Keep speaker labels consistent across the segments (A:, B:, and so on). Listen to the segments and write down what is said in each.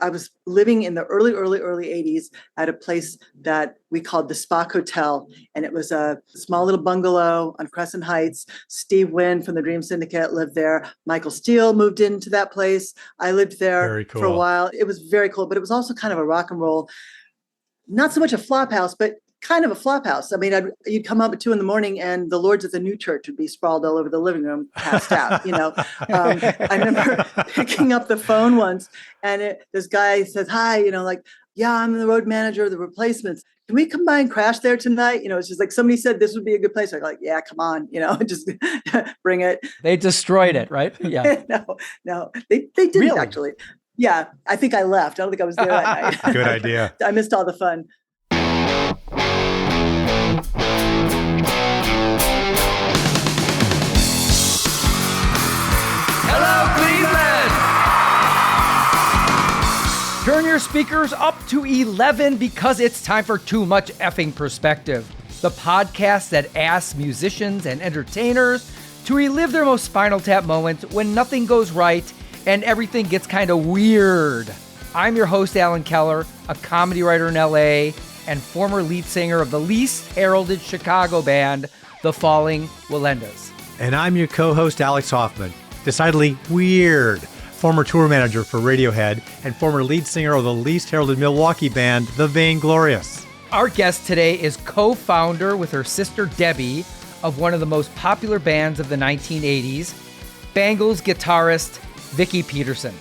A: I was living in the early 80s at a place that we called the Spock Hotel. And it was a small little bungalow on Crescent Heights. Steve Wynn from the Dream Syndicate lived there. Michael Steele moved into that place. I lived there for a while. It was very cool, but it was also kind of a rock and roll, not so much a flop house, but kind of a flop house. I mean, you'd come up at 2 a.m. and the lords of the new church would be sprawled all over the living room, passed out, I remember picking up the phone once and this guy says, hi, yeah, I'm the road manager of the Replacements. Can we come by and crash there tonight? It's just like somebody said this would be a good place. I'm like, yeah, come on, just bring it.
B: They destroyed it, right? Yeah.
A: No, they didn't really? Actually. Yeah, I think I left. I don't think I was there that night.
C: Good idea.
A: I missed all the fun.
B: Hello, Cleveland! Turn your speakers up to 11 because it's time for Too Much Effing Perspective, the podcast that asks musicians and entertainers to relive their most Spinal Tap moments when nothing goes right and everything gets kind of weird. I'm your host, Alan Keller, a comedy writer in LA and former lead singer of the least heralded Chicago band, the Falling Wallendas.
C: And I'm your co-host, Alex Hoffman, decidedly weird, former tour manager for Radiohead and former lead singer of the least heralded Milwaukee band, the Vainglorious.
B: Our guest today is co-founder with her sister Debbie of one of the most popular bands of the 1980s, Bangles guitarist Vicki-Pedia.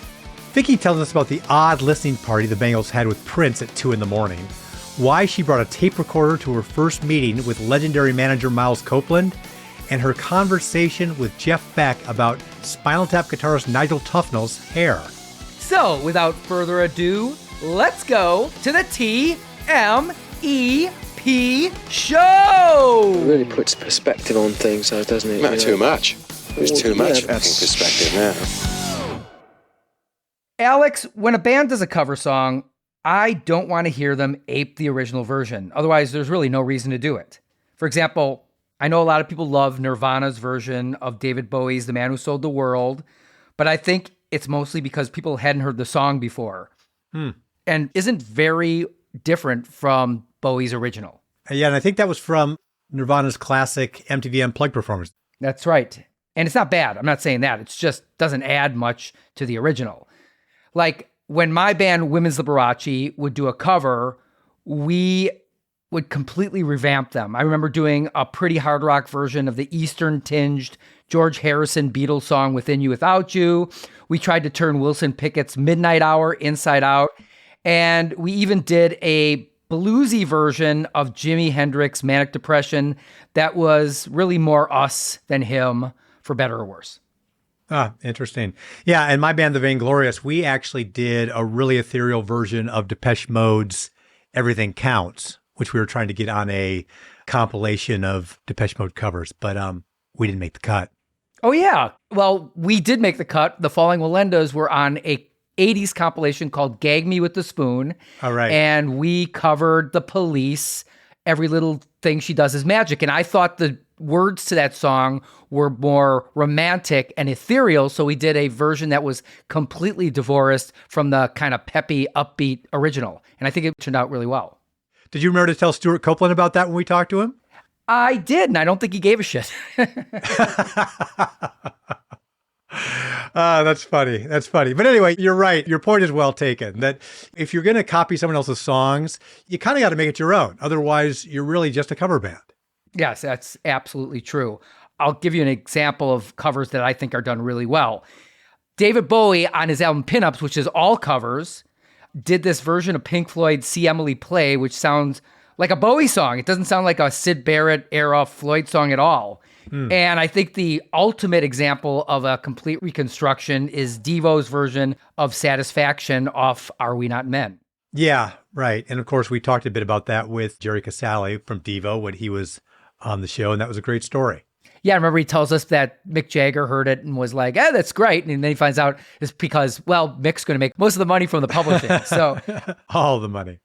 C: Vicki tells us about the odd listening party the Bangles had with Prince at 2 a.m, why she brought a tape recorder to her first meeting with legendary manager Miles Copeland, and her conversation with Jeff Beck about Spinal Tap guitarist Nigel Tufnel's hair.
B: So, without further ado, let's go to the TMEP show!
D: It really puts perspective on things, though, doesn't it?
E: Not too much. There's too much effing perspective now.
B: Alex, when a band does a cover song, I don't want to hear them ape the original version. Otherwise, there's really no reason to do it. For example, I know a lot of people love Nirvana's version of David Bowie's The Man Who Sold the World, but I think it's mostly because people hadn't heard the song before and isn't very different from Bowie's original.
C: Yeah, and I think that was from Nirvana's classic MTV Unplugged performance.
B: That's right. And it's not bad. I'm not saying that. It's just doesn't add much to the original. Like when my band Women's Liberace would do a cover, we would completely revamp them. I remember doing a pretty hard rock version of the Eastern-tinged George Harrison Beatles song Within You Without You. We tried to turn Wilson Pickett's Midnight Hour inside out. And we even did a bluesy version of Jimi Hendrix's Manic Depression that was really more us than him, for better or worse.
C: Ah, interesting. Yeah, and my band, the Vainglorious, we actually did a really ethereal version of Depeche Mode's Everything Counts, which we were trying to get on a compilation of Depeche Mode covers, but we didn't make the cut.
B: Oh, yeah. Well, we did make the cut. The Falling Wallendas were on a 80s compilation called Gag Me with the Spoon.
C: All right.
B: And we covered The Police, Every Little Thing She Does Is Magic. And I thought the words to that song were more romantic and ethereal, so we did a version that was completely divorced from the kind of peppy, upbeat original. And I think it turned out really well.
C: Did you remember to tell Stuart Copeland about that when we talked to him?
B: I did, and I don't think he gave a shit.
C: That's funny. That's funny. But anyway, you're right. Your point is well taken, that if you're going to copy someone else's songs, you kind of got to make it your own. Otherwise, you're really just a cover band.
B: Yes, that's absolutely true. I'll give you an example of covers that I think are done really well. David Bowie on his album Pinups, which is all covers, did this version of Pink Floyd's See Emily Play, which sounds like a Bowie song. It doesn't sound like a Syd Barrett era Floyd song at all. And I think the ultimate example of a complete reconstruction is Devo's version of Satisfaction off Are We Not Men?
C: Yeah, right. And of course, we talked a bit about that with Jerry Casale from Devo when he was on the show, and that was a great story.
B: Yeah, I remember he tells us that Mick Jagger heard it and was like, that's great. And then he finds out it's because, well, Mick's going to make most of the money from the publishing. So
C: all the money.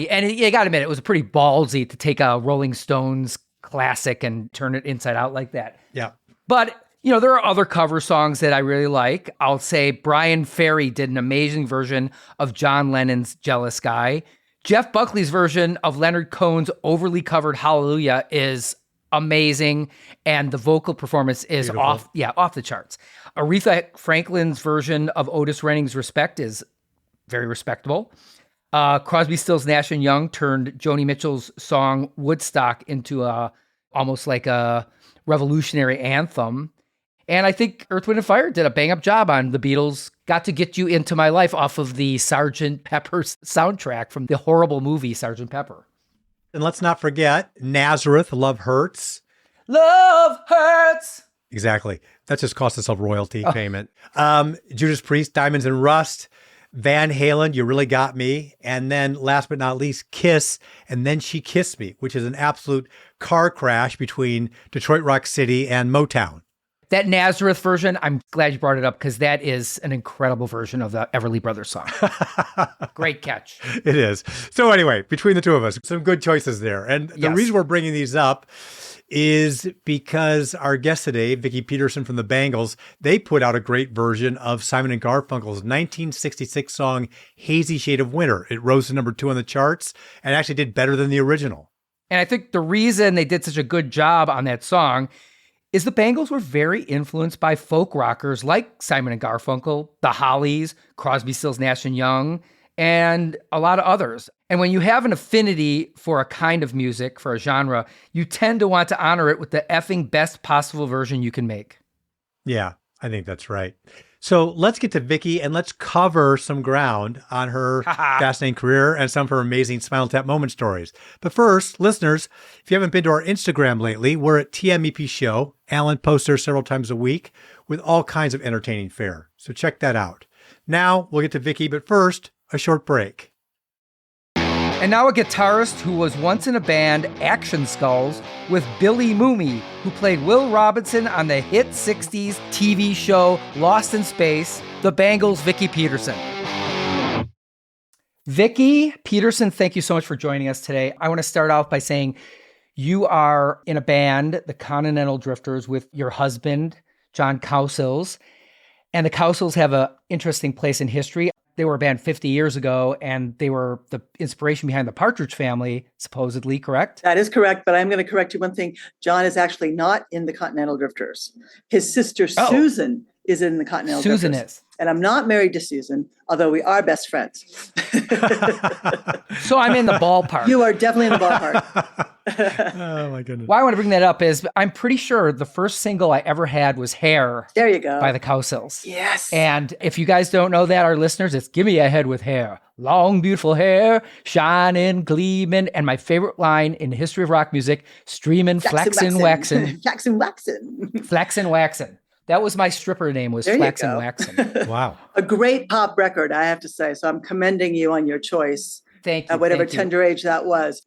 B: And you got to admit, it was pretty ballsy to take a Rolling Stones classic and turn it inside out like that.
C: Yeah.
B: But, there are other cover songs that I really like. I'll say Brian Ferry did an amazing version of John Lennon's Jealous Guy. Jeff Buckley's version of Leonard Cohen's overly covered Hallelujah is amazing, and the vocal performance is off the charts. Aretha Franklin's version of Otis Redding's Respect is very respectable. Crosby, Stills, Nash & Young turned Joni Mitchell's song Woodstock into almost like a revolutionary anthem. And I think Earth, Wind & Fire did a bang-up job on the Beatles' Got to Get You Into My Life off of the Sgt. Pepper's soundtrack from the horrible movie Sgt. Pepper.
C: And let's not forget Nazareth, Love Hurts.
B: Love Hurts.
C: Exactly. That just cost us a royalty payment. Judas Priest, Diamonds and Rust. Van Halen, You Really Got Me. And then last but not least, Kiss, and Then She Kissed Me, which is an absolute car crash between Detroit Rock City and Motown.
B: That Nazareth version, I'm glad you brought it up because that is an incredible version of the Everly Brothers song. Great catch.
C: It is. So anyway, between the two of us, some good choices there. And the reason we're bringing these up is because our guest today, Vicki-Pedia from the Bangles, they put out a great version of Simon and Garfunkel's 1966 song, Hazy Shade of Winter. It rose to number 2 on the charts and actually did better than the original.
B: And I think the reason they did such a good job on that song is the Bangles were very influenced by folk rockers like Simon and Garfunkel, the Hollies, Crosby, Stills, Nash & Young, and a lot of others. And when you have an affinity for a kind of music, for a genre, you tend to want to honor it with the effing best possible version you can make.
C: Yeah, I think that's right. So let's get to Vicki and let's cover some ground on her fascinating career and some of her amazing Spinal Tap Moment stories. But first, listeners, if you haven't been to our Instagram lately, we're at TMEP Show. Alan posts there several times a week with all kinds of entertaining fare. So check that out. Now we'll get to Vicki, but first, a short break.
B: And now a guitarist who was once in a band, Action Skulls, with Billy Mooney, who played Will Robinson on the hit 60s TV show Lost in Space, the Bangles' Vicki-Pedia. Vicki-Pedia, thank you so much for joining us today. I want to start off by saying you are in a band, the Continental Drifters, with your husband, John Cowsills. And the Cowsills have an interesting place in history. They were a band 50 years ago, and they were the inspiration behind the Partridge Family, supposedly, correct?
A: That is correct, but I'm going to correct you one thing. John is actually not in the Continental Drifters. His sister, Susan, is in the Continental Drifters.
B: Susan is.
A: And I'm not married to Susan, although we are best friends.
B: So I'm in the ballpark.
A: You are definitely in the ballpark.
C: Oh, my goodness.
B: Why I want to bring that up is I'm pretty sure the first single I ever had was Hair.
A: There you go.
B: By the Cowsills.
A: Yes.
B: And if you guys don't know that, our listeners, it's Give Me a Head with Hair. Long, beautiful hair, shining, gleaming. And my favorite line in the history of rock music, streaming, flaxin', waxin'.
A: Flaxin', waxin'.
B: Flaxin', waxin'. That was my stripper name, was Flaxin' Waxin'.
C: Wow.
A: A great pop record, I have to say. So I'm commending you on your choice.
B: Thank you.
A: At whatever
B: thank you.
A: tender age that was.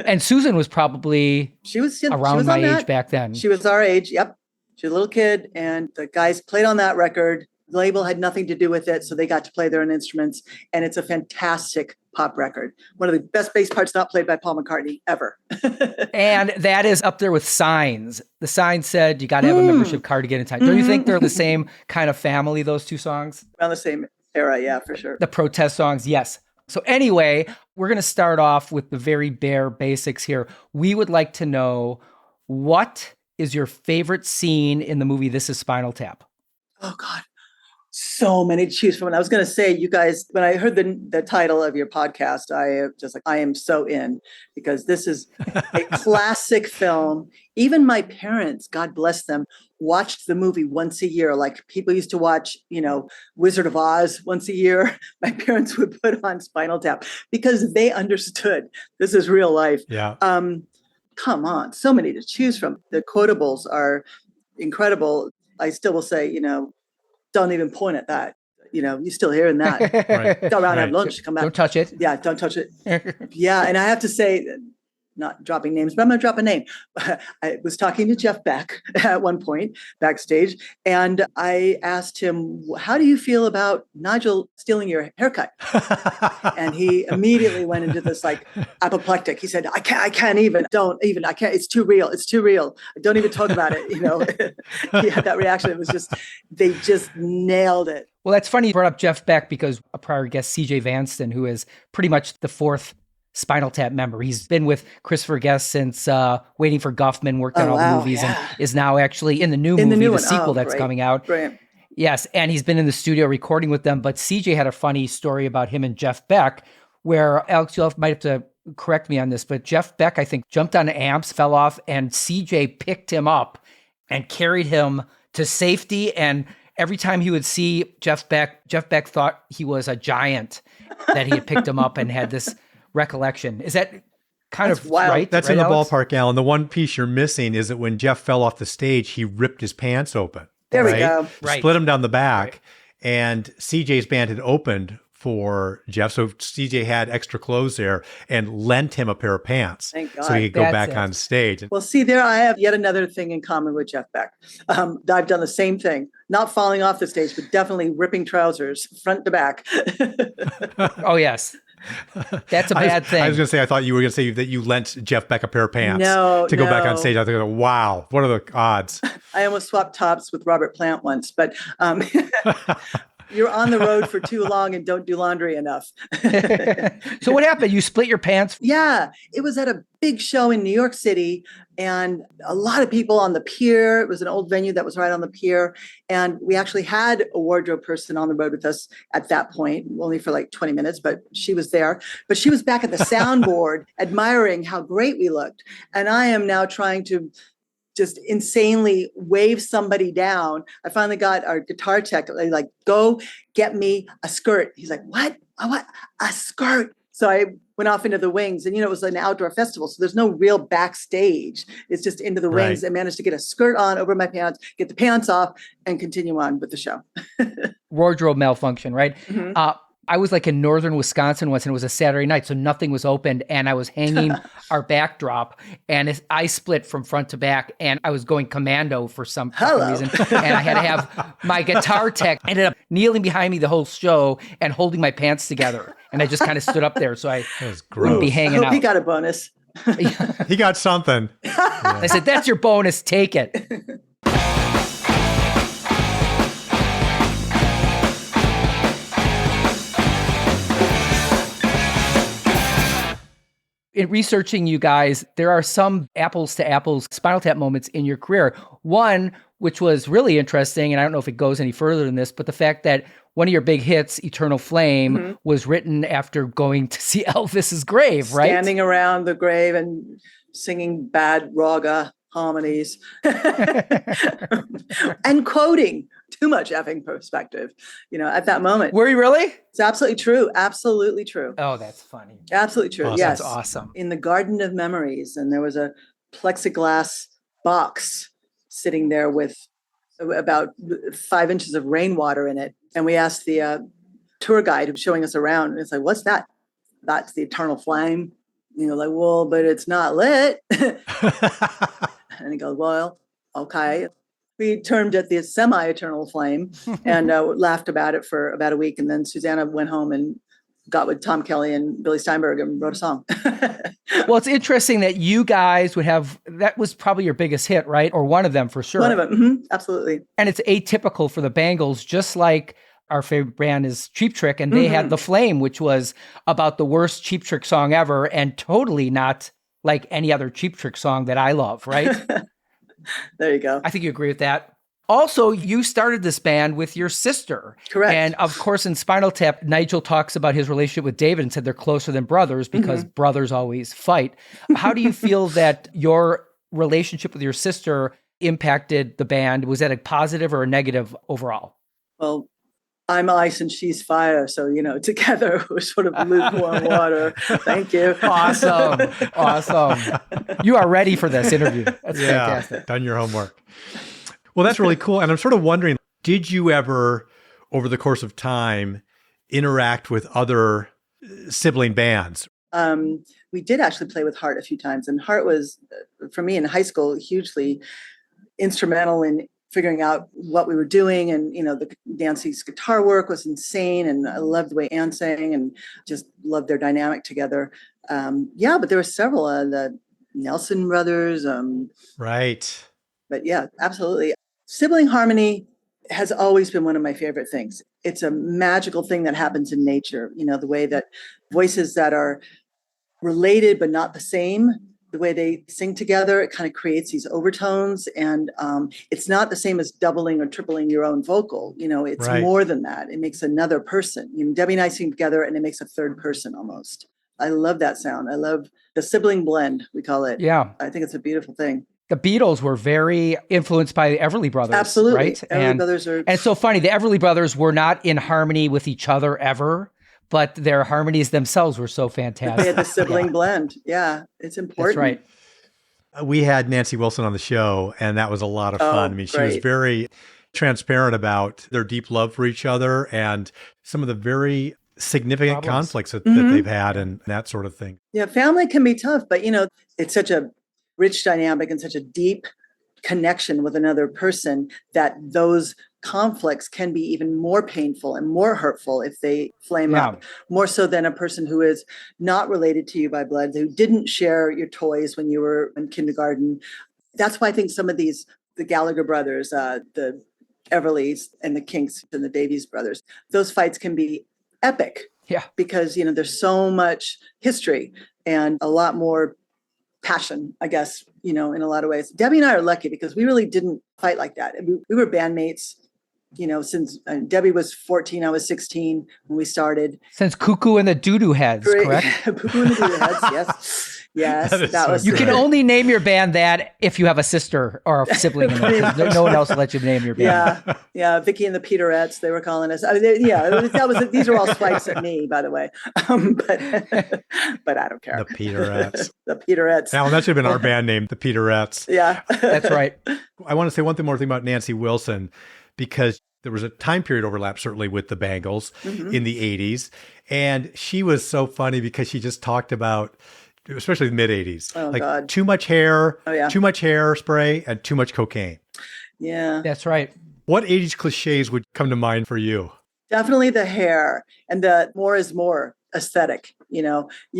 B: And Susan was probably around my age back then.
A: She was our age. Yep. She was a little kid, and the guys played on that record. The label had nothing to do with it, so they got to play their own instruments. And it's a fantastic pop record. One of the best bass parts not played by Paul McCartney ever.
B: And that is up there with Signs. The Signs said you got to have a membership card to get in time. Don't you think they're the same kind of family, those two songs?
A: Around the same era, yeah, for sure.
B: The protest songs, yes. So anyway, we're going to start off with the very bare basics here. We would like to know, what is your favorite scene in the movie This Is Spinal Tap?
A: Oh, God. So many to choose from. And I was going to say, you guys, when I heard the title of your podcast, I am so in, because this is a classic film. Even my parents, God bless them, watched the movie once a year. Like people used to watch, Wizard of Oz once a year. My parents would put on Spinal Tap because they understood this is real life.
C: Yeah.
A: Come on. So many to choose from. The quotables are incredible. I still will say, don't even point at that. You're still hearing that.
C: Right.
A: Go around and have lunch, come back.
B: Don't touch it.
A: Yeah, don't touch it. Yeah, and I have to say, not dropping names, but I'm going to drop a name. I was talking to Jeff Beck at one point backstage, and I asked him, how do you feel about Nigel stealing your haircut? And he immediately went into this like apoplectic. He said, I can't even, it's too real. It's too real. Don't even talk about it. He had that reaction. It was just, they just nailed it.
B: Well, that's funny you brought up Jeff Beck because a prior guest, CJ Vanston, who is pretty much the fourth Spinal Tap member. He's been with Christopher Guest since Waiting for Guffman, worked on all the movies, and is now actually in the new movie, the sequel that's coming out.
A: Brilliant.
B: Yes, and he's been in the studio recording with them. But CJ had a funny story about him and Jeff Beck, where Alex, you might have to correct me on this, but Jeff Beck, I think, jumped on amps, fell off, and CJ picked him up and carried him to safety. And every time he would see Jeff Beck thought he was a giant, that he had picked him up and had this recollection. Is that that's wild. Right?
C: That's
B: right,
C: in the
B: Alex?
C: ballpark, Alan. The one piece you're missing is that when Jeff fell off the stage, he ripped his pants open.
A: There we go.
B: Right.
C: Split him down the back. And CJ's band had opened for Jeff. So CJ had extra clothes there and lent him a pair of pants.
A: Thank God.
C: So he could go back on stage.
A: Well, see, there I have yet another thing in common with Jeff Beck. I've done the same thing, not falling off the stage, but definitely ripping trousers front to back.
B: Oh, yes. That's a bad thing.
C: I was going to say, I thought you were going to say that you lent Jeff Beck a pair of pants to go back on stage. I was like, wow, what are the odds?
A: I almost swapped tops with Robert Plant once, but you're on the road for too long and don't do laundry enough.
B: So what happened? You split your pants?
A: Yeah, it was at a big show in New York City and a lot of people on the pier. It was an old venue that was right on the pier. And we actually had a wardrobe person on the road with us at that point, only for like 20 minutes, but she was there. But she was back at the soundboard admiring how great we looked. And I am now trying to just insanely wave somebody down. I finally got our guitar tech, like, go get me a skirt. He's like, what? A skirt? So I went off into the wings, and it was an outdoor festival, so there's no real backstage. It's just into the wings. I managed to get a skirt on over my pants, get the pants off, and continue on with the show.
B: Wardrobe malfunction, right?
A: Mm-hmm.
B: I was like in northern Wisconsin once, and it was a Saturday night, so nothing was opened, and I was hanging our backdrop, and I split from front to back, and I was going commando for some reason, and I had to have my guitar tech ended up kneeling behind me the whole show and holding my pants together, and I just kind of stood up there, so I wouldn't be hanging out.
A: He got a bonus.
C: He got something.
B: I said, "That's your bonus. Take it." In researching you guys, there are some apples to apples Spinal Tap moments in your career. One, which was really interesting, and I don't know if it goes any further than this, but the fact that one of your big hits, Eternal Flame, was written after going to see Elvis's grave, right?
A: Standing around the grave and singing bad raga harmonies and quoting Too Much Effing Perspective, at that moment.
B: Were you really?
A: It's absolutely true. Absolutely true.
B: Oh, that's funny.
A: Absolutely true.
C: Awesome.
A: Yes.
B: That's awesome.
A: In the Garden of Memories, and there was a plexiglass box sitting there with about 5 inches of rainwater in it. And we asked the tour guide who's showing us around, and it's like, what's that? That's the eternal flame. Like, well, but it's not lit. And he goes, well, okay. We termed it the semi-eternal flame and laughed about it for about a week. And then Susanna went home and got with Tom Kelly and Billy Steinberg and wrote a song.
B: Well, it's interesting that you guys would have, that was probably your biggest hit, right? Or one of them for sure.
A: One of them, mm-hmm, absolutely.
B: And it's atypical for the Bangles, just like our favorite band is Cheap Trick. And they had The Flame, which was about the worst Cheap Trick song ever and totally not like any other Cheap Trick song that I love, right?
A: There you go.
B: I think you agree with that. Also, you started this band with your sister.
A: Correct.
B: And of course, in Spinal Tap, Nigel talks about his relationship with David and said they're closer than brothers because brothers always fight. How do you feel that your relationship with your sister impacted the band? Was that a positive or a negative overall?
A: Well, I'm ice and she's fire. So, together we're sort of lukewarm water. Thank you.
B: Awesome. You are ready for this interview. That's fantastic.
C: Done your homework. Well, that's really cool. And I'm sort of wondering, did you ever, over the course of time, interact with other sibling bands?
A: We did actually play with Hart a few times, and Hart was, for me in high school, hugely instrumental in figuring out what we were doing. And, Nancy's guitar work was insane. And I loved the way Ann sang and just loved their dynamic together. But there were several, the Nelson brothers.
C: Right.
A: But yeah, absolutely. Sibling harmony has always been one of my favorite things. It's a magical thing that happens in nature. The way that voices that are related but not the same, the way they sing together, it kind of creates these overtones. And it's not the same as doubling or tripling your own vocal. It's
C: Right.
A: more than that. It makes another person. Debbie and I sing together and it makes a third person almost. I love that sound. I love the sibling blend, we call it.
B: Yeah.
A: I think it's a beautiful thing.
B: The Beatles were very influenced by the Everly Brothers.
A: Absolutely.
B: Right?
A: Everly Brothers are...
B: And it's so funny. The Everly Brothers were not in harmony with each other ever, but their harmonies themselves were so fantastic.
A: They had the sibling blend. Yeah, it's important.
B: That's right.
C: We had Nancy Wilson on the show, and that was a lot of fun. I mean, she was
A: great.
C: very transparent about their deep love for each other and some of the very significant conflicts that they've had and that sort of thing.
A: Yeah, family can be tough, but it's such a rich dynamic and such a deep connection with another person that those conflicts can be even more painful and more hurtful if they flame up, more so than a person who is not related to you by blood, who didn't share your toys when you were in kindergarten. That's why I think some of the Gallagher brothers, the Everlys and the Kinks and the Davies brothers, those fights can be epic.
B: Yeah.
A: Because, there's so much history and a lot more passion, I guess, in a lot of ways. Debbie and I are lucky because we really didn't fight like that. We were bandmates, since Debbie was 14, I was 16 when we started.
B: Since Cuckoo and the Doo-Doo Heads, correct?
A: Cuckoo and the Doo-Doo Heads, yes. Yes, that was.
B: You can only name your band that if you have a sister or a sibling. No one else will let you name your band.
A: Yeah. Vicki and the Peterettes, they were calling us. These are all swipes at me, by the way. But I don't care.
C: The Peterettes.
A: The Peterettes.
C: Now, that should have been our band name, the Peterettes.
A: Yeah,
B: that's right.
C: I want to say one more thing about Nancy Wilson, because there was a time period overlap, certainly with the Bangles in the 80s. And she was so funny because she just talked about, especially the mid 80s,
A: God.
C: Too much hair,
A: too
C: much hairspray, and too much cocaine.
A: Yeah.
B: That's right.
C: What 80s cliches would come to mind for you?
A: Definitely the hair and the more is more aesthetic. You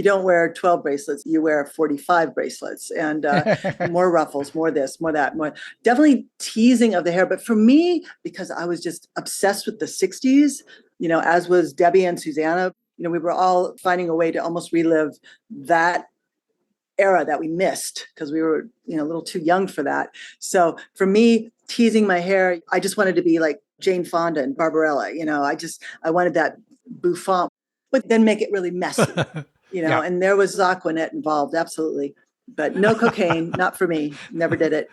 A: don't wear 12 bracelets, you wear 45 bracelets and more ruffles, more this, more that, more definitely teasing of the hair. But for me, because I was just obsessed with the 60s, as was Debbie and Susanna, we were all finding a way to almost relive that era that we missed because we were, a little too young for that. So for me, teasing my hair, I just wanted to be like Jane Fonda and Barbarella. I wanted that bouffant, but then make it really messy, and there was Aquanet involved. Absolutely. But no cocaine, not for me. Never did it.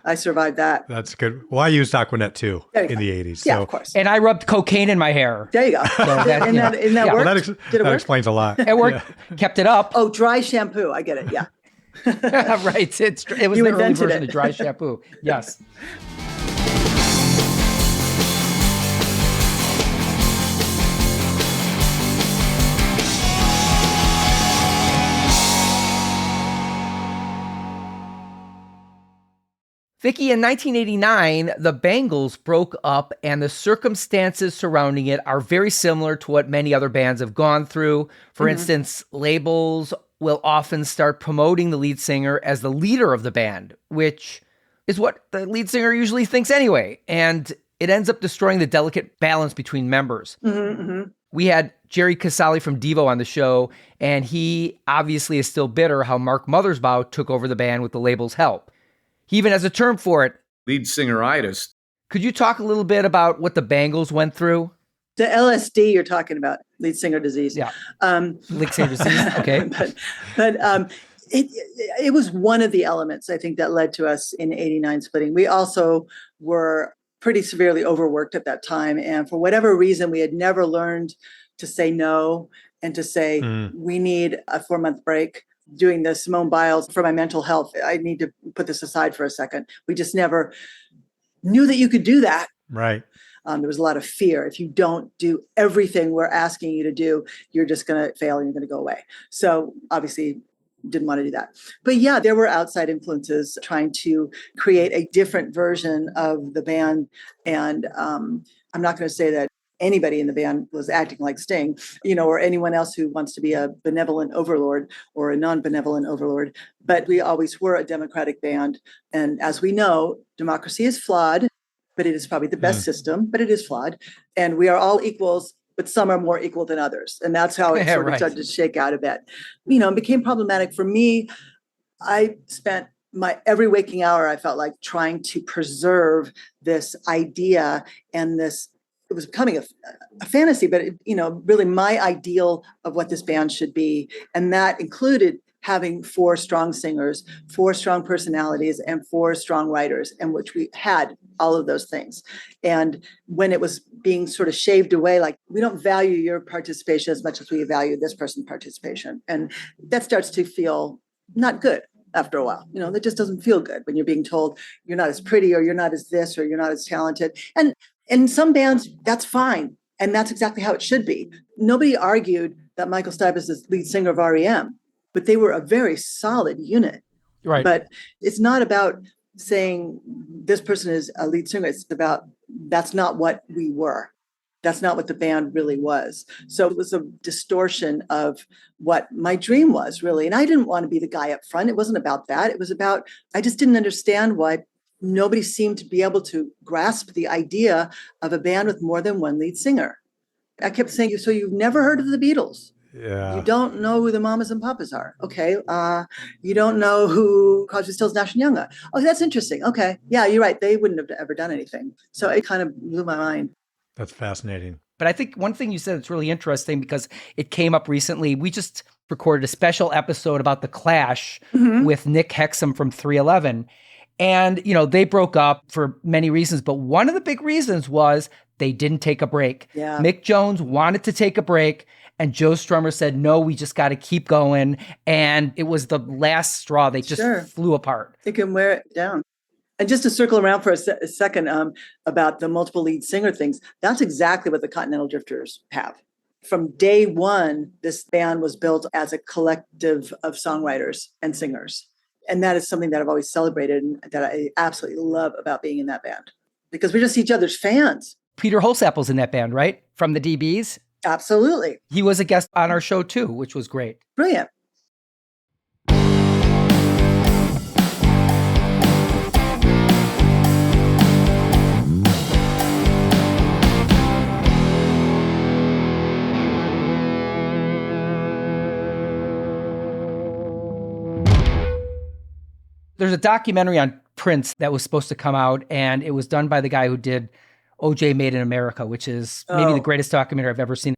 A: I survived that.
C: That's good. Well, I used Aquanet too in the 80s.
A: Yeah, of course.
B: And I rubbed cocaine in my hair.
A: There you go.
B: So that
A: work?
C: Well,
A: Did it
C: that
A: work?
C: explains a lot.
B: It worked. Kept it up.
A: Oh, dry shampoo. I get it. Yeah.
B: Right. It was
A: You
B: the early
A: invented
B: version
A: it.
B: of dry shampoo. Yes. Vicki, in 1989, the Bangles broke up, and the circumstances surrounding it are very similar to what many other bands have gone through. For instance, labels will often start promoting the lead singer as the leader of the band, which is what the lead singer usually thinks anyway. And it ends up destroying the delicate balance between members. We had Jerry Casale from Devo on the show, and he obviously is still bitter how Mark Mothersbaugh took over the band with the label's help. He even has a term for it.
F: Lead singeritis.
B: Could you talk a little bit about what the Bangles went through?
A: The LSD you're talking about, lead singer disease.
B: Yeah. Lead singer disease. Okay.
A: but it was one of the elements, I think, that led to us in 89 splitting. We also were pretty severely overworked at that time. And for whatever reason, we had never learned to say no and to say, we need a 4-month break. Doing the Simone Biles for my mental health. I need to put this aside for a second. We just never knew that you could do that.
C: Right.
A: There was a lot of fear. If you don't do everything we're asking you to do, you're just going to fail and you're going to go away. So obviously didn't want to do that. But yeah, there were outside influences trying to create a different version of the band. And I'm not going to say that anybody in the band was acting like Sting, or anyone else who wants to be a benevolent overlord or a non-benevolent overlord. But we always were a democratic band. And as we know, democracy is flawed, but it is probably the best system, but it is flawed. And we are all equals, but some are more equal than others. And that's how it sort of started to shake out a bit. It became problematic for me. I spent my every waking hour, I felt like trying to preserve this idea and this. It was becoming a fantasy, but really my ideal of what this band should be. And that included having 4 strong singers, 4 strong personalities, and 4 strong writers, and which we had all of those things. And when it was being sort of shaved away, like, we don't value your participation as much as we value this person's participation. And that starts to feel not good after a while. That just doesn't feel good when you're being told you're not as pretty, or you're not as this, or you're not as talented. And in some bands, that's fine. And that's exactly how it should be. Nobody argued that Michael Stipe is the lead singer of REM, but they were a very solid unit.
B: Right.
A: But it's not about saying this person is a lead singer. It's about, that's not what we were. That's not what the band really was. So it was a distortion of what my dream was, really. And I didn't want to be the guy up front. It wasn't about that. It was about, I just didn't understand why nobody seemed to be able to grasp the idea of a band with more than one lead singer. I kept saying, so you've never heard of the Beatles?
C: Yeah.
A: You don't know who the Mamas and Papas are. Okay. You don't know who Crosby, Stills, Nash and Young are. Oh, that's interesting. Okay. Yeah, you're right. They wouldn't have ever done anything. So it kind of blew my mind.
C: That's fascinating.
B: But I think one thing you said that's really interesting, because it came up recently. We just recorded a special episode about The Clash with Nick Hexum from 311. And, they broke up for many reasons, but one of the big reasons was they didn't take a break.
A: Yeah.
B: Mick Jones wanted to take a break, and Joe Strummer said, no, we just got to keep going. And it was the last straw. They just flew apart.
A: They can wear it down. And just to circle around for a second about the multiple lead singer things, that's exactly what the Continental Drifters have. From day one, this band was built as a collective of songwriters and singers. And that is something that I've always celebrated and that I absolutely love about being in that band, because we're just each other's fans.
B: Peter Holsapple's in that band, right? From the DBs?
A: Absolutely.
B: He was a guest on our show too, which was great.
A: Brilliant.
B: There's a documentary on Prince that was supposed to come out, and it was done by the guy who did OJ Made in America, which is maybe the greatest documentary I've ever seen.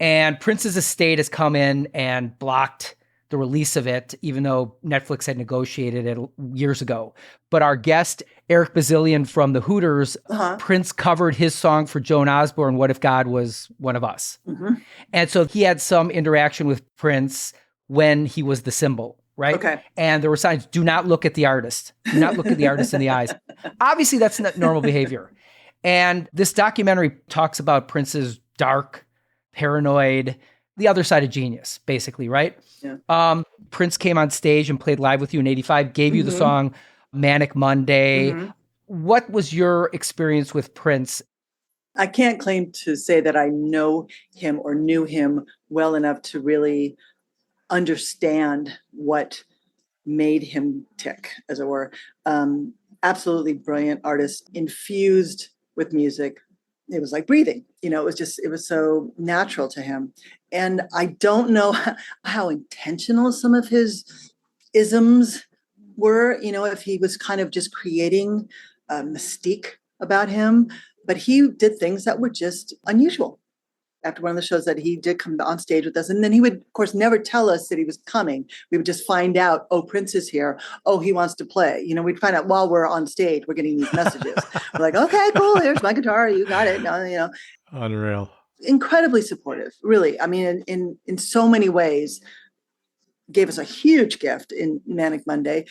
B: And Prince's estate has come in and blocked the release of it, even though Netflix had negotiated it years ago. But our guest, Eric Bazillion from the Hooters, Prince covered his song for Joan Osborne, What If God Was One of Us? And so he had some interaction with Prince when he was the symbol. Right?
A: Okay.
B: And there were signs, do not look at the artist. Do not look at the artist in the eyes. Obviously, that's not normal behavior. And this documentary talks about Prince's dark, paranoid, the other side of genius, basically, right?
A: Yeah.
B: Prince came on stage and played live with you in 85, gave you the song Manic Monday. What was your experience with Prince?
A: I can't claim to say that I know him or knew him well enough to really understand what made him tick, as it were. Absolutely brilliant artist, infused with music. It was like breathing, it was so natural to him. And I don't know how intentional some of his isms were, if he was kind of just creating a mystique about him, but he did things that were just unusual. After one of the shows that he did come on stage with us. And then he would, of course, never tell us that he was coming. We would just find out, oh, Prince is here. Oh, he wants to play. We'd find out while we're on stage, we're getting these messages. We're like, okay, cool. Here's my guitar. You got it.
C: Unreal.
A: Incredibly supportive, really. I mean, in so many ways, gave us a huge gift in Manic Monday.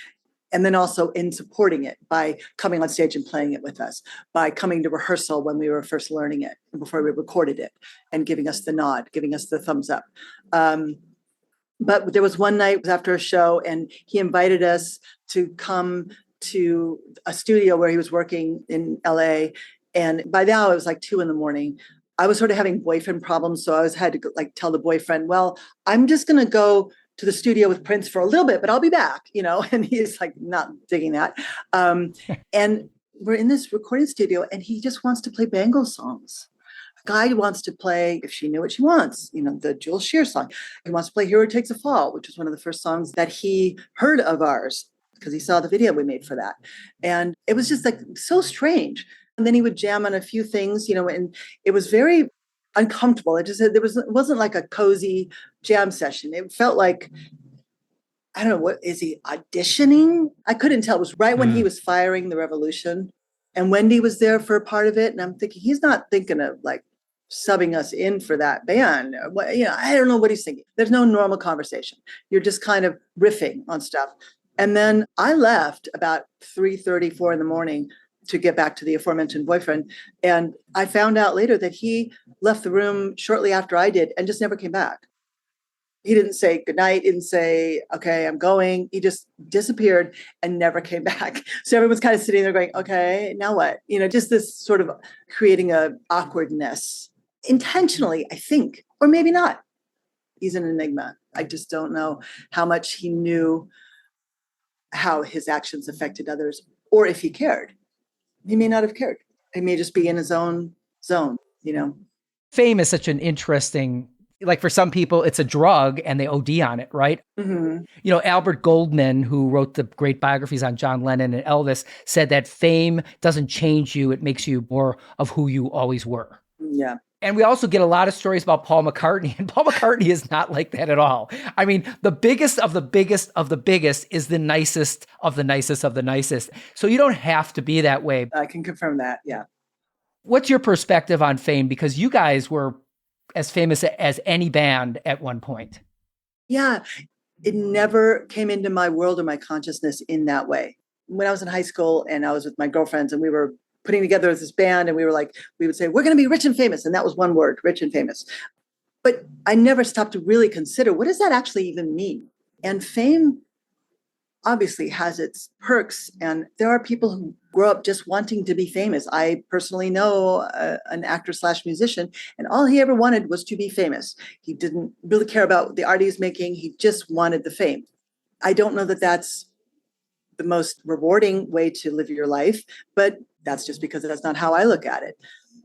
A: And then also in supporting it by coming on stage and playing it with us, by coming to rehearsal when we were first learning it, before we recorded it, and giving us the nod, giving us the thumbs up. But there was one night after a show, and he invited us to come to a studio where he was working in LA. And by now it was like 2 a.m. I was sort of having boyfriend problems. So I had to like tell the boyfriend, well, I'm just going to go to the studio with Prince for a little bit, but I'll be back, and he's like not digging that. And we're in this recording studio and he just wants to play Bangles songs. The guy wants to play If She Knew What She Wants, the Jules Shear song. He wants to play Hero Takes a Fall, which was one of the first songs that he heard of ours because he saw the video we made for that. And it was just like so strange. And then he would jam on a few things, and it was very uncomfortable. It wasn't like a cozy jam session. It felt like, I don't know, what is he auditioning? I couldn't tell. It was right when he was firing the revolution, and Wendy was there for a part of it. And I'm thinking, he's not thinking of like subbing us in for that band. I don't know what he's thinking. There's no normal conversation. You're just kind of riffing on stuff. And then I left about 3:30, 4 a.m. to get back to the aforementioned boyfriend. And I found out later that he left the room shortly after I did and just never came back. He didn't say goodnight, didn't say, okay, I'm going. He just disappeared and never came back. So everyone's kind of sitting there going, okay, now what? Just this sort of creating a awkwardness intentionally, I think, or maybe not. He's an enigma. I just don't know how much he knew how his actions affected others, or if he cared. He may not have cared. He may just be in his own zone,
B: Fame is such an interesting, like for some people, it's a drug and they OD on it, right?
A: Mm-hmm.
B: Albert Goldman, who wrote the great biographies on John Lennon and Elvis, said that fame doesn't change you. It makes you more of who you always were.
A: Yeah.
B: And we also get a lot of stories about Paul McCartney, and Paul McCartney is not like that at all. I mean, the biggest of the biggest of the biggest is the nicest of the nicest of the nicest. So you don't have to be that way.
A: I can confirm that. Yeah.
B: What's your perspective on fame? Because you guys were as famous as any band at one point.
A: Yeah. It never came into my world or my consciousness in that way. When I was in high school and I was with my girlfriends and we were putting together this band, and we would say, we're going to be rich and famous. And that was one word, rich and famous. But I never stopped to really consider, what does that actually even mean? And fame obviously has its perks. And there are people who grow up just wanting to be famous. I personally know an actor/musician, and all he ever wanted was to be famous. He didn't really care about the art he was making. He just wanted the fame. I don't know that that's the most rewarding way to live your life, but that's just because that's not how I look at it.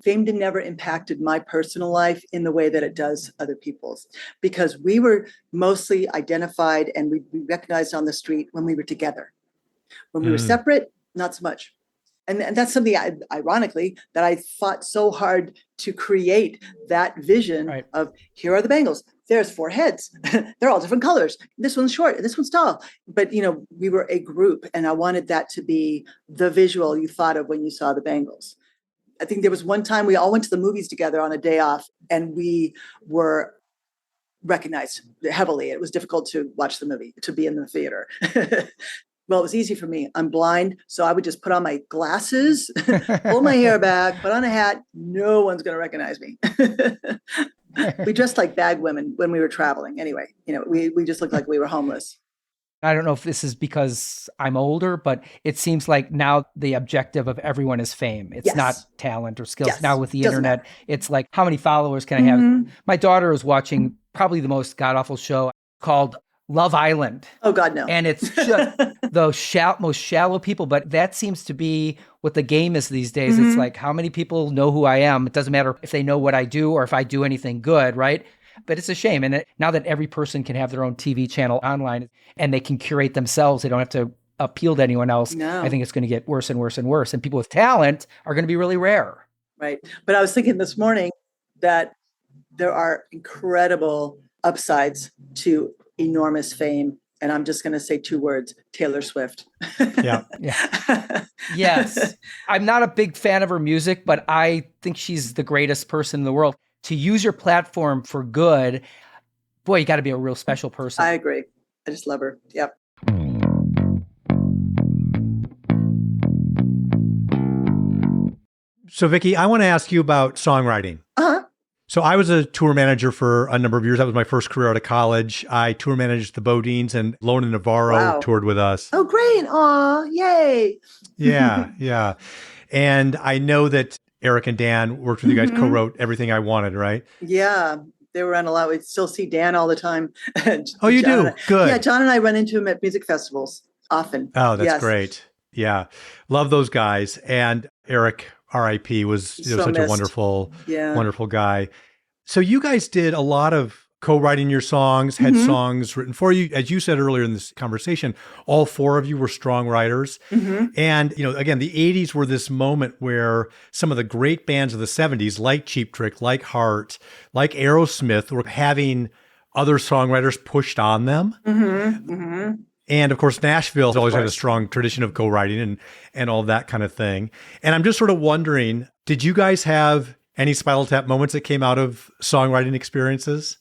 A: Fame never impacted my personal life in the way that it does other people's, because we were mostly identified and we recognized on the street when we were together. When we were separate, not so much. And that's something, ironically, that I fought so hard to create that vision of, here are the Bangles. There's 4 heads. They're all different colors. This one's short and this one's tall. But, we were a group, and I wanted that to be the visual you thought of when you saw the Bangles. I think there was one time we all went to the movies together on a day off, and we were recognized heavily. It was difficult to watch the movie, to be in the theater. Well, it was easy for me. I'm blind, so I would just put on my glasses, pull my hair back, put on a hat. No one's going to recognize me. We dressed like bag women when we were traveling. Anyway, we just looked like we were homeless.
B: I don't know if this is because I'm older, but it seems like now the objective of everyone is fame. It's not talent or skills.
A: Yes.
B: Now with the
A: Doesn't
B: internet,
A: matter.
B: It's like, how many followers can I have? My daughter is watching probably the most god-awful show called Love Island.
A: Oh, God, no.
B: And it's just the most shallow people. But that seems to be what the game is these days. It's like, how many people know who I am? It doesn't matter if they know what I do or if I do anything good, right? But it's a shame. And now that every person can have their own TV channel online and they can curate themselves, they don't have to appeal to anyone else.
A: No.
B: I think it's going to get worse and worse and worse. And people with talent are going to be really rare.
A: Right. But I was thinking this morning that there are incredible upsides to enormous fame. And I'm just going to say 2 words, Taylor Swift.
C: Yeah.
B: Yes. I'm not a big fan of her music, but I think she's the greatest person in the world. To use your platform for good, boy, you got to be a real special person.
A: I agree. I just love her. Yep.
C: So, Vicki, I want to ask you about songwriting.
A: Uh-huh.
C: So I was a tour manager for a number of years. That was my first career out of college. I tour managed the Bodines, and Lona Navarro
A: Wow.
C: toured with us.
A: Oh, great. Aw, yay.
C: Yeah, yeah. And I know that Eric and Dan worked with you guys, co-wrote Everything I Wanted, right?
A: Yeah, they were around a lot. We still see Dan all the time.
C: Oh, you do? Good.
A: Yeah, John and I run into him at music festivals often.
C: Oh, that's
A: Yes.
C: great. Yeah. Love those guys. And Eric, RIP, was
A: So
C: such a
A: missed.
C: wonderful,
A: Yeah.
C: wonderful guy. So you guys did a lot of co-writing your songs, had songs written for you. As you said earlier in this conversation, all four of you were strong writers. And, again, the 80s were this moment where some of the great bands of the 70s, like Cheap Trick, like Heart, like Aerosmith, were having other songwriters pushed on them. And of course, Nashville's always had a strong tradition of co-writing and all that kind of thing. And I'm just sort of wondering, did you guys have any Spinal Tap moments that came out of songwriting experiences?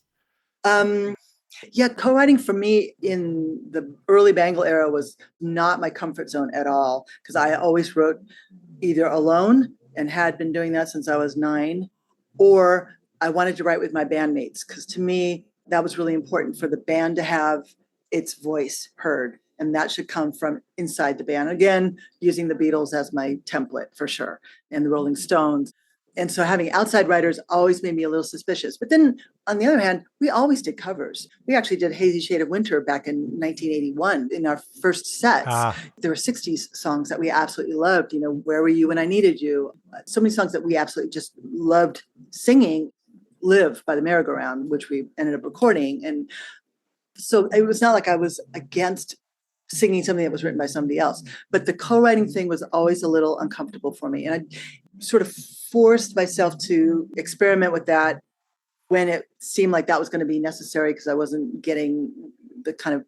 A: Yeah, co-writing for me in the early Bangle era was not my comfort zone at all, because I always wrote either alone and had been doing that since I was 9, or I wanted to write with my bandmates, because to me, that was really important for the band to have its voice heard. And that should come from inside the band. Again, using the Beatles as my template for sure, and the Rolling Stones. And so having outside writers always made me a little suspicious. But then on the other hand, we always did covers. We actually did Hazy Shade of Winter back in 1981 in our first sets. There were 60s songs that we absolutely loved. Where Were You When I Needed You? So many songs that we absolutely just loved singing. Live by the Merry-Go-Round, which we ended up recording. And so it was not like I was against singing something that was written by somebody else. But the co-writing thing was always a little uncomfortable for me. And I sort of forced myself to experiment with that when it seemed like that was going to be necessary, because I wasn't getting the kind of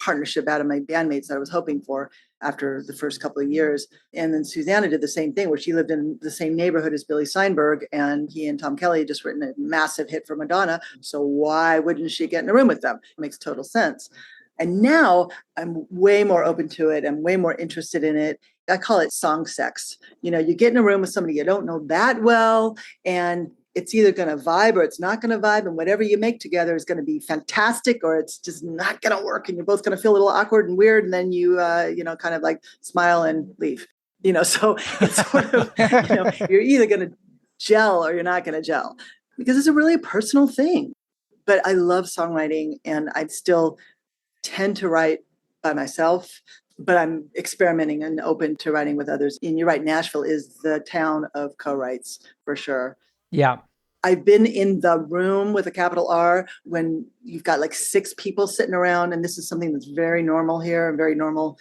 A: partnership out of my bandmates that I was hoping for after the first couple of years. And then Susanna did the same thing, where she lived in the same neighborhood as Billy Steinberg, and he and Tom Kelly had just written a massive hit for Madonna. So why wouldn't she get in a room with them? It makes total sense. And now I'm way more open to it. I'm way more interested in it. I call it song sex. You get in a room with somebody you don't know that well, and it's either going to vibe or it's not going to vibe. And whatever you make together is going to be fantastic, or it's just not going to work. And you're both going to feel a little awkward and weird. And then you, kind of like smile and leave, so it's sort of, you're either going to gel or you're not going to gel, because it's a really personal thing. But I love songwriting, and I still tend to write by myself, but I'm experimenting and open to writing with others. And you're right, Nashville is the town of co-writes for sure.
B: Yeah.
A: I've been in the room with a capital R when you've got like 6 people sitting around. And this is something that's very normal here and very normal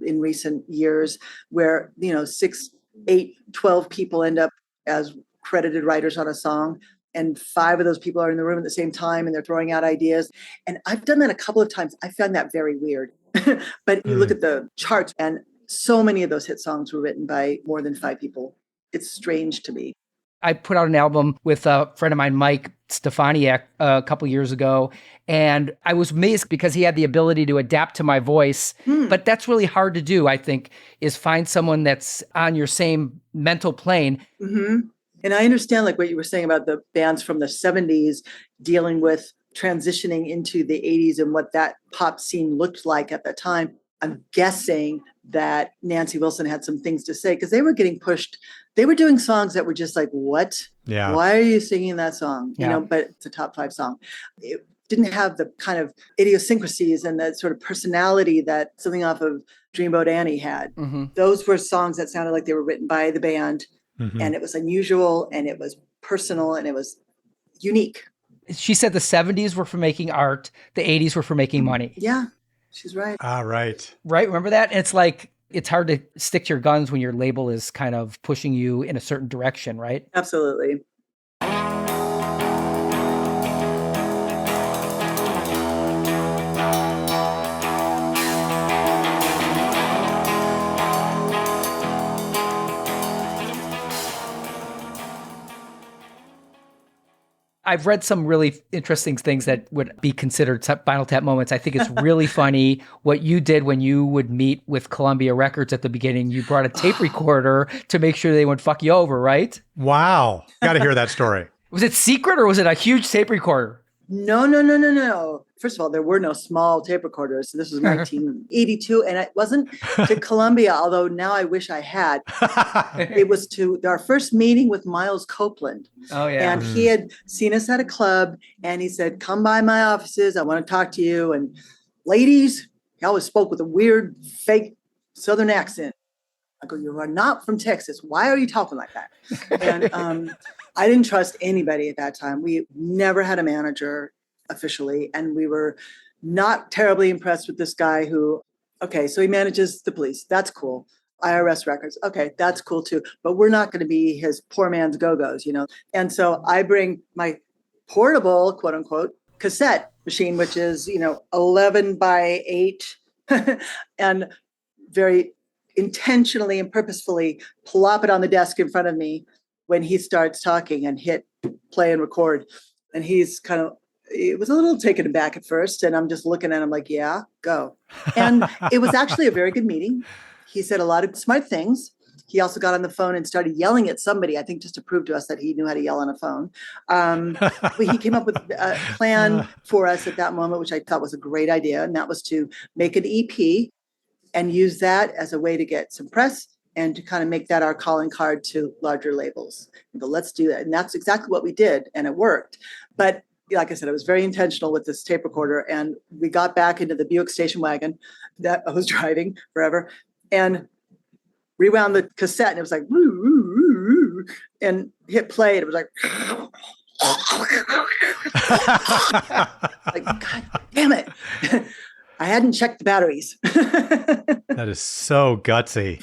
A: in recent years, where, 6, 8, 12 people end up as credited writers on a song. And 5 of those people are in the room at the same time, and they're throwing out ideas. And I've done that a couple of times. I found that very weird. But you look at the charts, and so many of those hit songs were written by more than 5 people. It's strange to me.
B: I put out an album with a friend of mine, Mike Stefaniak, a couple years ago, and I was amazed because he had the ability to adapt to my voice. But that's really hard to do, I think, is find someone that's on your same mental plane.
A: And I understand like what you were saying about the bands from the 70s dealing with transitioning into the 80s and what that pop scene looked like at the time. I'm guessing that Nancy Wilson had some things to say, because they were getting pushed. They were doing songs that were just like, what?
C: Yeah.
A: Why are you singing that song?
B: Yeah.
A: But it's a top 5 song. It didn't have the kind of idiosyncrasies and that sort of personality that something off of Dreamboat Annie had. Those were songs that sounded like they were written by the band. And it was unusual, and it was personal, and it was unique.
B: She said the 70s were for making art, the 80s were for making money.
A: Yeah, she's right.
C: Right.
B: Right? Remember that? And it's like, it's hard to stick to your guns when your label is kind of pushing you in a certain direction, right?
A: Absolutely.
B: I've read some really interesting things that would be considered Spinal Tap moments. I think it's really funny what you did when you would meet with Columbia Records at the beginning. You brought a tape recorder to make sure they wouldn't fuck you over, right?
C: Wow. Got to hear that story.
B: Was it secret or was it a huge tape recorder?
A: No. First of all, there were no small tape recorders. So this was 1982, and it wasn't to Columbia, although now I wish I had. It was to our first meeting with Miles Copeland.
B: Oh, yeah.
A: And he had seen us at a club, and he said, come by my offices. I want to talk to you. And ladies, he always spoke with a weird, fake Southern accent. I go, you are not from Texas. Why are you talking like that? And I didn't trust anybody at that time. We never had a manager officially, and we were not terribly impressed with this guy who, okay, so he manages the police. That's cool. IRS records. Okay, that's cool too. But we're not going to be his poor man's go-go's, you know? And so I bring my portable, quote unquote, cassette machine, which is, 11 by 8 and very intentionally and purposefully plop it on the desk in front of me when he starts talking and hit play and record. And he's it was a little taken aback at first. And I'm just looking at him like, yeah, go. And it was actually a very good meeting. He said a lot of smart things. He also got on the phone and started yelling at somebody, I think just to prove to us that he knew how to yell on a phone. But he came up with a plan for us at that moment, which I thought was a great idea. And that was to make an EP and use that as a way to get some press and to kind of make that our calling card to larger labels. And go, let's do that. And that's exactly what we did. And it worked. But like I said, I was very intentional with this tape recorder. And we got back into the Buick station wagon that I was driving forever and rewound the cassette. And it was like, woo, woo, woo, woo, and hit play. And it was like, like, God damn it. I hadn't checked the batteries.
C: That is so gutsy.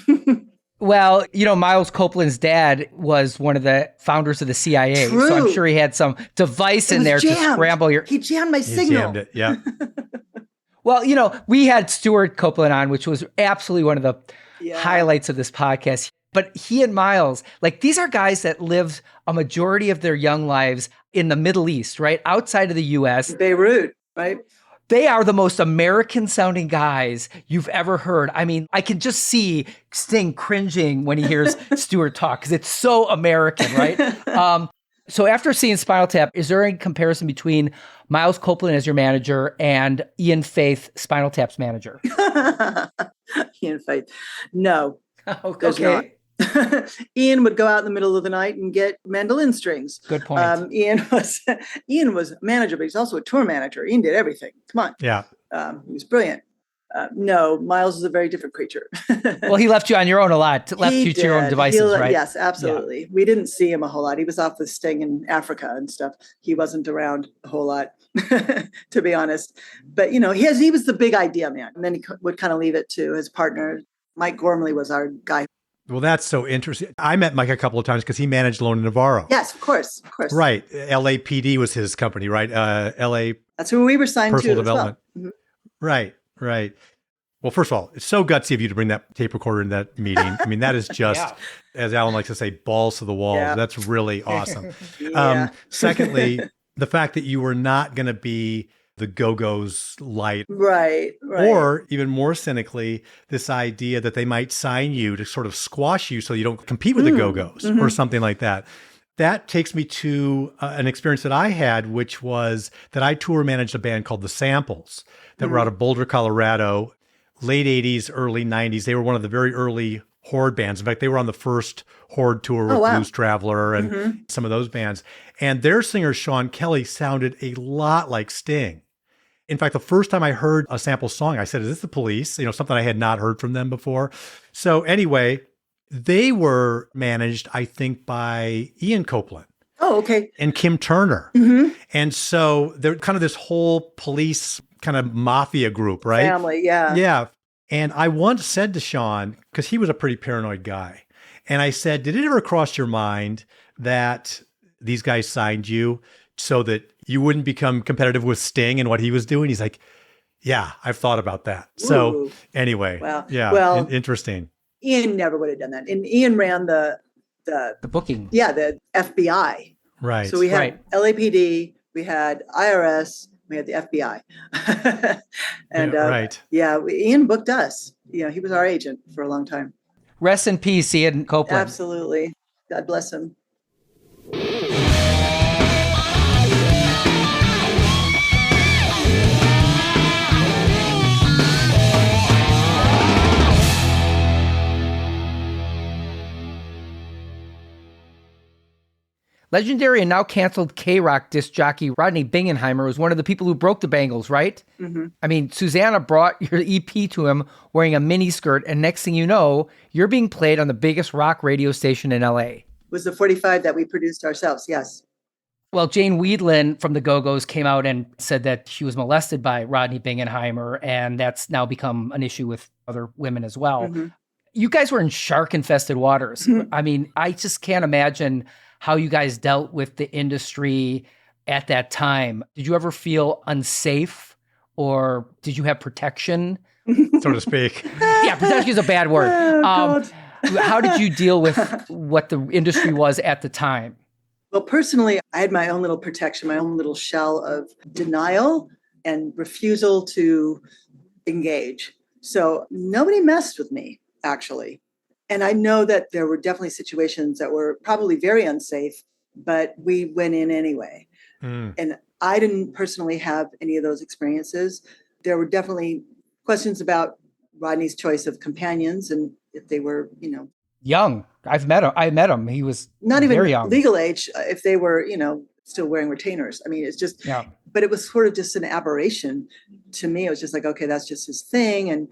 B: Well, Miles Copeland's dad was one of the founders of the CIA.
A: True.
B: So I'm sure he had some device in there
A: jammed.
B: to scramble your...
A: He jammed my
C: He
A: signal.
C: jammed it, yeah.
B: Well, we had Stuart Copeland on, which was absolutely one of the highlights of this podcast. But he and Miles, these are guys that lived a majority of their young lives in the Middle East, right? Outside of the U.S.
A: Beirut, right?
B: They are the most American sounding guys you've ever heard. I mean, I can just see Sting cringing when he hears Stuart talk because it's so American, right? So after seeing Spinal Tap, is there any comparison between Miles Copeland as your manager and Ian Faith, Spinal Tap's manager?
A: Ian Faith. No. There's
B: Okay.
A: not. Ian would go out in the middle of the night and get mandolin strings.
B: Good point.
A: Ian was a manager, but he's also a tour manager. Ian did everything. Come on.
C: Yeah.
A: He was brilliant. No, Miles is a very different creature.
B: Well, he left you on your own a lot, left you to your own devices, right?
A: Yes, absolutely. Yeah. We didn't see him a whole lot. He was off with Sting in Africa and stuff. He wasn't around a whole lot, to be honest. But, he was the big idea man. And then he would kind of leave it to his partner. Mike Gormley was our guy.
C: Well, that's so interesting. I met Mike a couple of times because he managed Lone Navarro.
A: Yes, of course.
C: Right. LAPD was his company, right? LA.
A: That's who we were signed
C: Personal
A: to
C: Development.
A: as well.
C: Mm-hmm. Right. Well, first of all, it's so gutsy of you to bring that tape recorder in that meeting. I mean, that is just, as Alan likes to say, balls to the walls. Yeah. That's really awesome. Secondly, the fact that you were not going to be the Go-Go's light.
A: Right.
C: Or even more cynically, this idea that they might sign you to sort of squash you so you don't compete with the Go-Go's or something like that. That takes me to an experience that I had, which was that I tour managed a band called The Samples that were out of Boulder, Colorado, late 80s, early 90s. They were one of the very early Horde bands. In fact, they were on the first Horde tour with Blues Traveler and some of those bands. And their singer, Sean Kelly, sounded a lot like Sting. In fact, the first time I heard a Sample song, I said, is this the Police? Something I had not heard from them before. So anyway, they were managed, I think, by Ian Copeland.
A: Oh, okay.
C: And Kim Turner. Mm-hmm. And so they're kind of this whole Police kind of mafia group, right?
A: Family, yeah.
C: Yeah. And I once said to Sean, because he was a pretty paranoid guy, and I said, did it ever cross your mind that these guys signed you so that you wouldn't become competitive with Sting and what he was doing? He's like, yeah, I've thought about that.
A: Ooh.
C: So anyway, interesting.
A: Ian never would have done that. And Ian ran the
B: booking.
A: Yeah, the FBI.
C: Right.
A: So we had
B: Right.
A: LAPD, we had IRS, we had the FBI. And
C: right.
A: Ian booked us. He was our agent for a long time.
B: Rest in peace, Ian Copeland.
A: Absolutely. God bless him.
B: Legendary and now canceled K-Rock disc jockey Rodney Bingenheimer was one of the people who broke the Bangles, right?
A: Mm-hmm.
B: I mean, Susanna brought your EP to him wearing a mini skirt, and next thing you know, you're being played on the biggest rock radio station in LA.
A: It was the 45 that we produced ourselves, yes.
B: Well, Jane Weedland from the Go-Go's came out and said that she was molested by Rodney Bingenheimer, and that's now become an issue with other women as well.
A: Mm-hmm.
B: You guys were in shark-infested waters. I mean, I just can't imagine how you guys dealt with the industry at that time. Did you ever feel unsafe, or did you have protection?
C: So to speak.
B: Yeah, protection is a bad word.
A: Oh,
B: How did you deal with what the industry was at the time?
A: Well, personally, I had my own little protection, my own little shell of denial and refusal to engage. So nobody messed with me, actually. And I know that there were definitely situations that were probably very unsafe, but we went in anyway. And I didn't personally have any of those experiences. There were definitely questions about Rodney's choice of companions and if they were,
B: Young. I met him. He was
A: not even
B: very young.
A: legal age, if they were, still wearing retainers. I mean, it's just, but it was sort of just an aberration to me. It was just like, okay, that's just his thing. And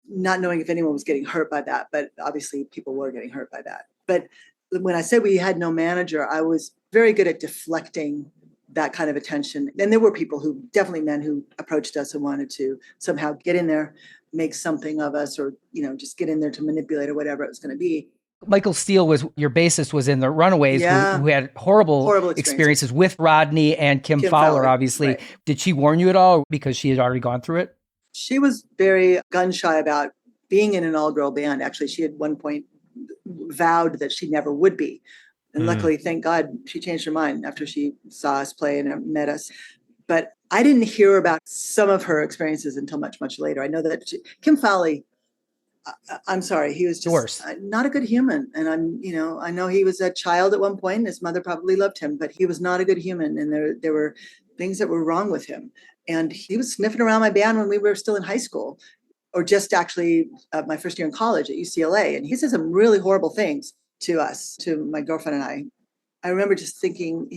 A: not knowing if anyone was getting hurt by that, but obviously people were getting hurt by that. But when I said we had no manager, I was very good at deflecting that kind of attention. And there were people definitely men who approached us and wanted to somehow get in there, make something of us, or, just get in there to manipulate or whatever it was going to be.
B: Michael Steele your bassist was in the Runaways, who had horrible experiences with Rodney and Kim Fowler, obviously.
A: Right.
B: Did she warn you at all because she had already gone through it?
A: She was very gun shy about being in an all-girl band. Actually, she at one point vowed that she never would be. And luckily, thank God, she changed her mind after she saw us play and met us. But I didn't hear about some of her experiences until much, much later. I know that Kim Fowler, I'm sorry, he was just not a good human. And I know he was a child at one point, and his mother probably loved him, but he was not a good human. And there were things that were wrong with him. And he was sniffing around my band when we were still in high school, or just actually my first year in college at UCLA. And he said some really horrible things to us, to my girlfriend and I. I remember just thinking,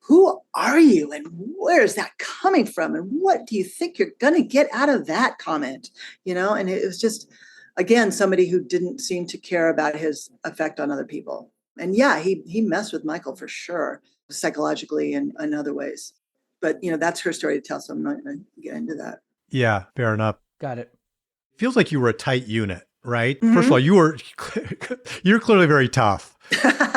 A: who are you and where is that coming from? And what do you think you're going to get out of that comment? And it was just, again, somebody who didn't seem to care about his effect on other people. And yeah, he messed with Michael for sure, psychologically and in other ways. But, that's her story to tell, so I'm not going to get into that.
C: Yeah, fair enough.
B: Got it.
C: Feels like you were a tight unit, right? Mm-hmm. First of all, you're clearly very tough.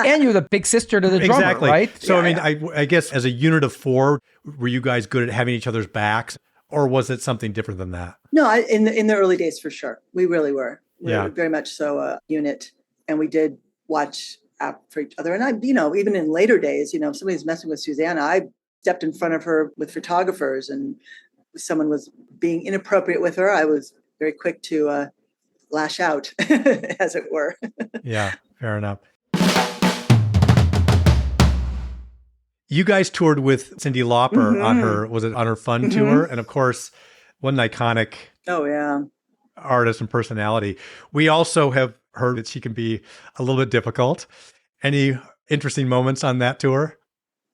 B: And you're the big sister to the drummer,
C: exactly.
B: Right?
C: So, I guess as a unit of four, were you guys good at having each other's backs, or was it something different than that?
A: No, in the early days, for sure. We really were. We were very much so a unit, and we did watch out for each other. And even in later days, if somebody's messing with Susanna, I stepped in front of her with photographers, and someone was being inappropriate with her, I was very quick to lash out, as it were.
C: Yeah, fair enough. You guys toured with Cyndi Lauper on her Fun tour? And of course, what an iconic artist and personality. We also have heard that she can be a little bit difficult. Any interesting moments on that tour?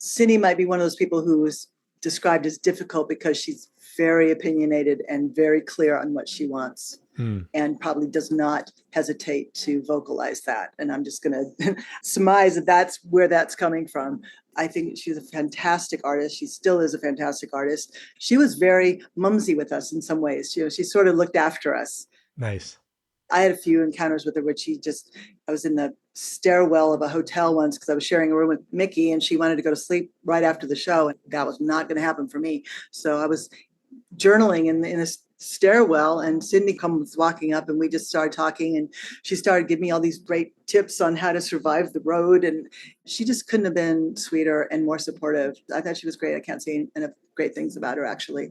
A: Cyndi might be one of those people who was described as difficult because she's very opinionated and very clear on what she wants, and probably does not hesitate to vocalize that. And I'm just going to surmise that that's where that's coming from. I think she's a fantastic artist. She still is a fantastic artist. She was very mumsy with us in some ways. She sort of looked after us.
C: Nice.
A: I had a few encounters with her where I was in the stairwell of a hotel once because I was sharing a room with Mickey, and she wanted to go to sleep right after the show. And that was not going to happen for me. So I was journaling in this stairwell, and Sydney comes walking up, and we just started talking, and she started giving me all these great tips on how to survive the road. And she just couldn't have been sweeter and more supportive. I thought she was great. I can't say enough great things about her, actually.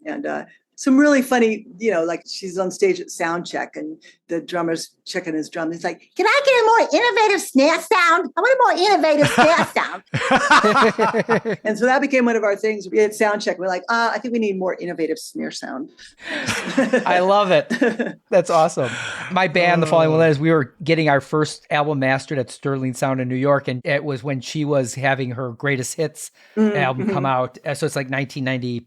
A: And some really funny, like she's on stage at sound check, and the drummer's checking his drum. He's like, "Can I get a more innovative snare sound? I want a more innovative snare sound." And so that became one of our things. We had sound check. We're like, I think we need more innovative snare sound.
B: I love it. That's awesome. My band, The Falling Letters, we were getting our first album mastered at Sterling Sound in New York. And it was when she was having her greatest hits album come out. So it's like 1994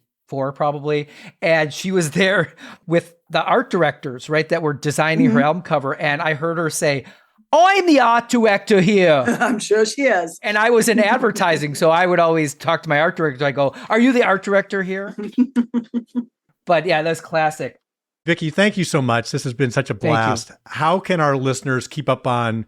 B: probably. And she was there with the art directors, right, that were designing her album cover. And I heard her say, "I'm the art director here."
A: I'm sure she is.
B: And I was in advertising, so I would always talk to my art director. I go, "Are you the art director here?" But yeah, that's classic.
C: Vicki, thank you so much. This has been such a blast. How can our listeners keep up on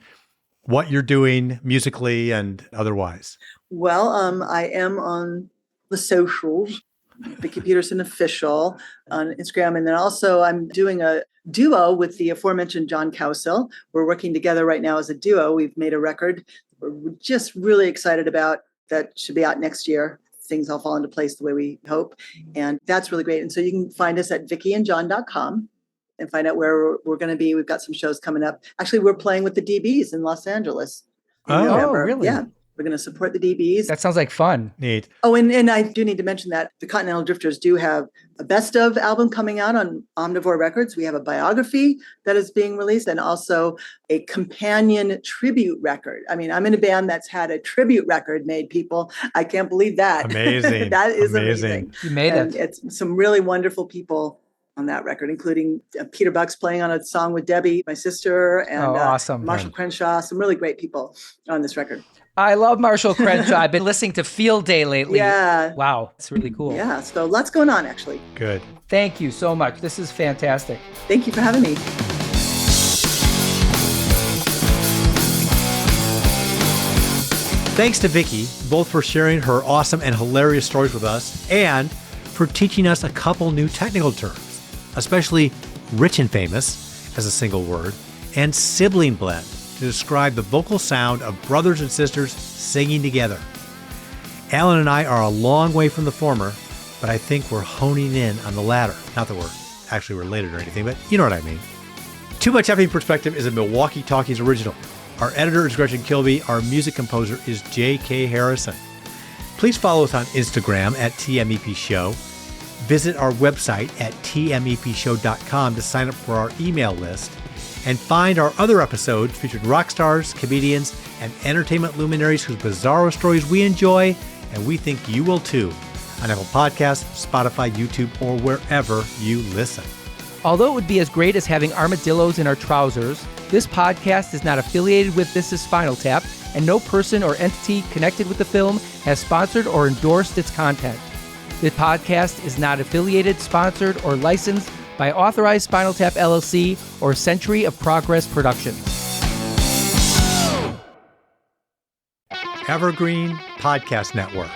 C: what you're doing musically and otherwise?
A: Well, I am on the socials, Vicki Peterson Official on Instagram. And then also I'm doing a duo with the aforementioned John Cowsill. We're working together right now as a duo. We've made a record we're just really excited about that should be out next year. Things all fall into place the way we hope. And that's really great. And so you can find us at vickyandjohn.com and find out where we're going to be. We've got some shows coming up. Actually, we're playing with the DBs in Los Angeles. In November.
B: Really?
A: Yeah. We're going to support the DBs.
B: That sounds like fun.
C: Neat.
A: Oh, and I do need to mention that the Continental Drifters do have a best of album coming out on Omnivore Records. We have a biography that is being released and also a companion tribute record. I mean, I'm in a band that's had a tribute record made, people. I can't believe that.
C: Amazing.
A: That is amazing.
B: You made
A: And
B: it.
A: it's some really wonderful people on that record, including Peter Buck's playing on a song with Debbie, my sister, and
B: awesome.
A: Marshall Crenshaw. Some really great people on this record.
B: I love Marshall Crenshaw. I've been listening to Field Day lately.
A: Yeah.
B: Wow. It's really cool.
A: Yeah. So lots going on, actually.
C: Good.
B: Thank you so much. This is fantastic.
A: Thank you for having me.
C: Thanks to Vicki, both for sharing her awesome and hilarious stories with us and for teaching us a couple new technical terms, especially rich and famous as a single word and sibling blend to describe the vocal sound of brothers and sisters singing together. Alan and I are a long way from the former, but I think we're honing in on the latter. Not that we're actually related or anything, but you know what I mean. Too Much Effing Perspective is a Milwaukee Talkies original. Our editor is Gretchen Kilby. Our music composer is J.K. Harrison. Please follow us on Instagram at TMEP Show. Visit our website at tmepshow.com to sign up for our email list and find our other episodes featuring rock stars, comedians, and entertainment luminaries whose bizarro stories we enjoy and we think you will too on Apple Podcasts, Spotify, YouTube, or wherever you listen.
B: Although it would be as great as having armadillos in our trousers, this podcast is not affiliated with This Is Spinal Tap, and no person or entity connected with the film has sponsored or endorsed its content. This podcast is not affiliated, sponsored, or licensed by Authorized Spinal Tap LLC or Century of Progress Productions.
C: Evergreen Podcast Network.